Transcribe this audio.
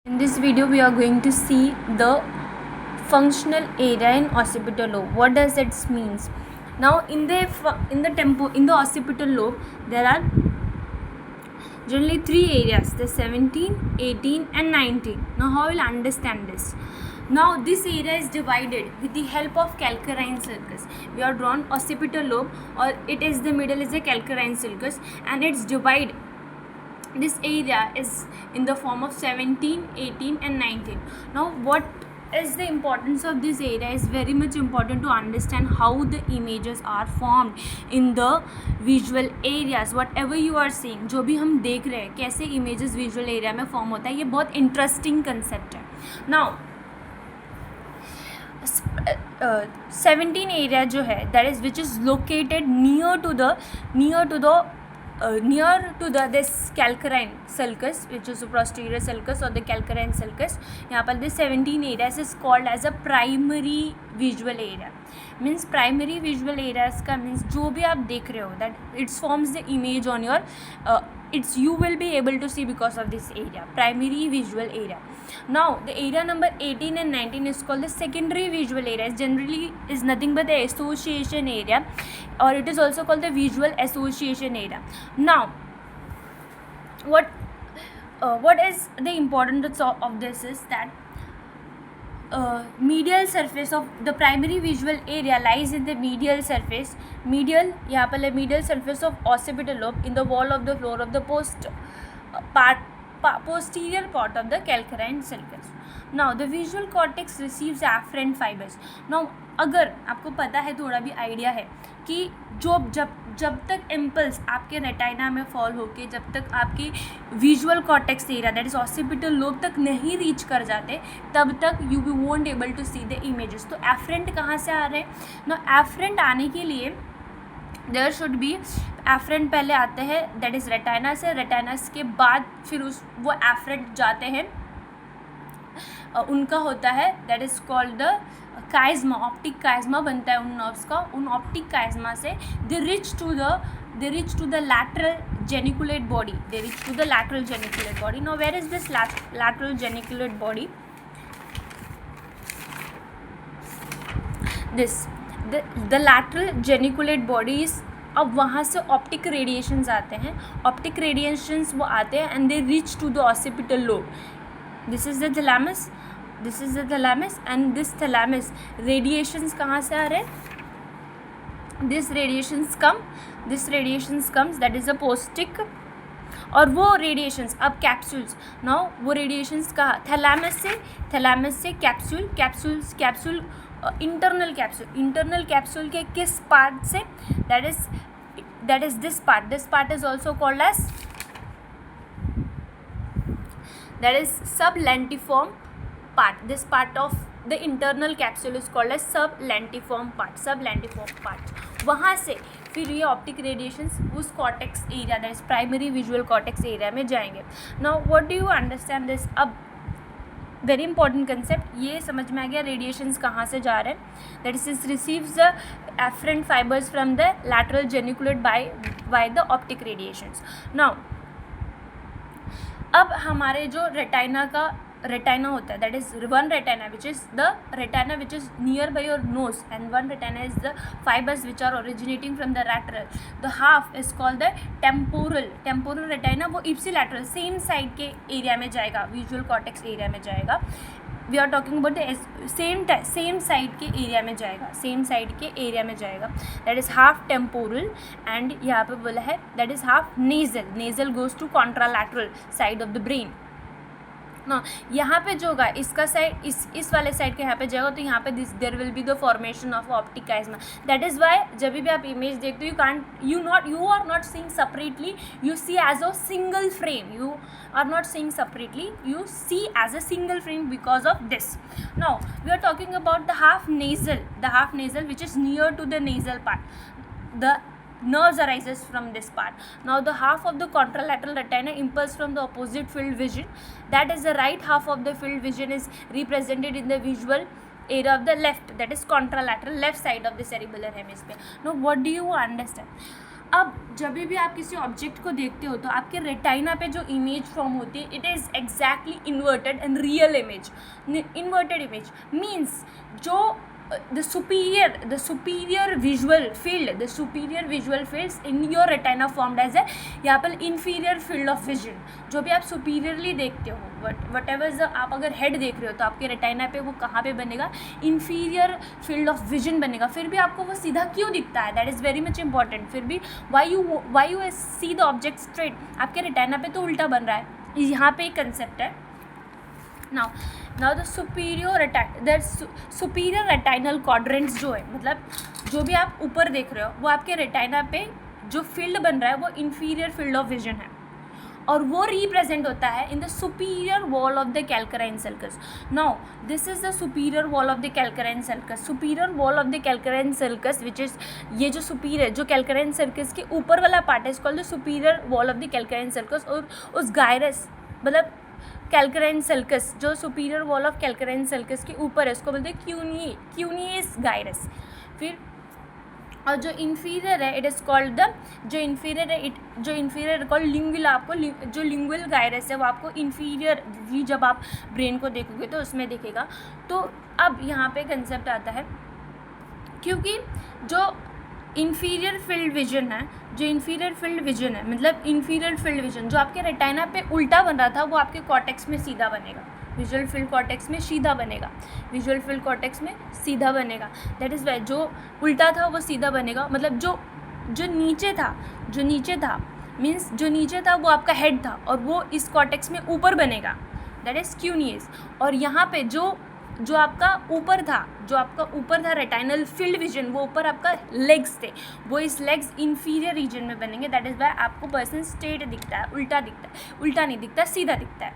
In this video, we are going to see the functional area in occipital lobe. What does it means? Now, in the occipital lobe, there are generally three areas: the 17, 18, and 19. Now, how will understand this? Now, this area is divided with the help of calcarine sulcus. We are drawn occipital lobe, or it is the middle is a calcarine sulcus, and it's divided. This area is in the form of 17, 18, and 19. Now, what is the importance of this area is very much important to understand how the images are formed in the visual areas. Whatever you are seeing, जो भी हम देख रहे हैं, कैसे images visual area में form होता है, ये बहुत interesting concept है. Now, 17 area जो है, that is which is located near to this calcarine sulcus, which is the posterior sulcus or the calcarine sulcus. यहाँ पर this 17 areas is called as a primary visual area. Means primary visual areas का means जो भी आप देख रहे हो, that it forms the image on your you will be able to see because of this area, primary visual area. Now, the area number 18 and 19 is called the secondary visual area. It generally is nothing but the association area, or it is also called the visual association area. Now, what is the importance of this is that medial surface of the primary visual area lies in the medial surface. यहाँ पर medial surface of occipital lobe in the wall of the floor of the posterior part of the calcarine sulcus. Now, the visual cortex receives afferent fibers. Now, अगर आपको पता है, थोड़ा भी idea है कि जब तक इम्पल्स आपके रेटाइना में फॉल होके जब तक आपकी visual cortex area that is occipital lobe तक नहीं रीच कर जाते, तब तक you be won't able to see the images. तो एफरेंट कहाँ से आ रहे हैं? ना, एफरेंट आने के लिए देयर शुड बी एफरेंट पहले आते हैं, दैट इज़ रेटाइना से. रेटाइना के बाद फिर वो एफरेंट जाते हैं, उनका होता है that is called the chiasma. Optic chiasma बनता है उन नर्व्स का. उन ऑप्टिक काइज्मा से they reach to the lateral geniculate body. Now, where is this lateral geniculate body? The lateral geniculate body is, अब वहाँ से ऑप्टिक रेडिएशंस आते हैं. ऑप्टिक रेडिएशंस वो आते हैं and they reach to the occipital lobe. This is the thalamus and this thalamus radiations कहाँ से आ रहे हैं? This radiations comes that is a पोस्टिक, और वो रेडिएशंस अब कैप्सूल्स. नाउ, वो रेडिएशंस कहाँ? थैलेमस से कैप्सूल इंटरनल कैप्सूल के किस पार्ट से? That is this part is also called as that is sublentiform part. This part of the internal capsule is called as sublentiform part. वहाँ से फिर ये ऑप्टिक रेडिएशंस उस cortex area that is primary visual cortex area में जाएंगे. Now, what do you understand this? अब very important concept ये समझ में आ गया, रेडिएशंस कहाँ से जा रहे हैं. That is receives the afferent fibres from the lateral geniculate by the optic radiations. Now, अब हमारे जो रेटाइना होता है, that is one retina which is near by your nose, and one retina is the fibres which are originating from the lateral. The half is called the temporal retina. वो ipsilateral same side के area में जाएगा, visual cortex area में जाएगा. We are talking about the same side के area में जाएगा. That is half temporal, and यहाँ पे बोला है that is half nasal goes to contralateral side of the brain. ना, यहाँ पे जो होगा इसका साइड इस वाले साइड के यहाँ पे जाएगा, तो यहाँ पे there will be the formation of optic chiasma. That is why जब भी आप इमेज देखते हो, you are not seeing separately, you see as a single frame. You are not seeing separately, you see as a single frame because of this. Now, we are talking about the half nasal which is near to the nasal part. The nerves arises from this part. Now, the half of the contralateral retina impulse from the opposite field vision, that is the right half of the field vision, is represented in the visual area of the left, that is contralateral left side of the cerebellar hemisphere. Now, what do you understand? अब जब भी आप किसी object को देखते हो तो आपके रेटाइना पे जो इमेज फॉर्म होती है it is exactly inverted and real image. Inverted image means जो the superior visual field in your retina formed as a यहाँ पर inferior field of vision. जो भी आप superiorly देखते हो whatever आप अगर head देख रहे हो तो आपके retina पे वो कहाँ पे बनेगा, inferior field of vision बनेगा. फिर भी आपको वो सीधा क्यों दिखता है, that is very much important. फिर भी why you see the object straight, आपके retina पे तो उल्टा बन रहा है. यहाँ पे एक concept है. now the superior retinal quadrants जो है, मतलब जो भी आप ऊपर देख रहे हो वो आपके रेटाइना पे जो फील्ड बन रहा है वो इंफीरियर फील्ड ऑफ विजन है और वो रिप्रेजेंट होता है in the superior wall of the calcarine sulcus. Now this is the superior wall of the calcarine sulcus. Superior wall of the calcarine sulcus which is ये जो superior जो कैल्कराइन sulcus के ऊपर वाला पार्ट है is called the superior wall of the calcarine sulcus. और उस gyrus मतलब कैल्कराइन सल्कस जो superior wall of calcarine sulcus के ऊपर है उसको बोलते हैं क्यूनियस गायरस. फिर और जो इन्फीरियर है इट इज़ कॉल्ड द जो इन्फीरियर कॉल्ड लिंगुला. आपको जो लिंगुअल गायरस है वो आपको इन्फीरियर भी जब आप ब्रेन को देखोगे तो उसमें दिखेगा. तो अब यहाँ पे कंसेप्ट आता है क्योंकि जो इन्फीरियर फील्ड विजन है मतलब इन्फीरियर फील्ड विजन जो आपके रेटाइना पे उल्टा बन रहा था वो आपके कॉर्टेक्स में सीधा बनेगा. विजुअल फील्ड कॉर्टेक्स में सीधा बनेगा. दैट इज़ वाई जो उल्टा था वो सीधा बनेगा. मतलब जो नीचे था मीन्स जो नीचे था वो आपका हेड था और वो इस कॉर्टेक्स में ऊपर बनेगा. That is cuneus. और यहाँ पे जो आपका ऊपर था रेटाइनल फील्ड विजन वो ऊपर आपका लेग्स थे वो इस लेग्स इंफीरियर रीजन में बनेंगे. दैट इज़ वाई आपको पर्सन स्ट्रेट दिखता है, उल्टा नहीं दिखता, सीधा दिखता है.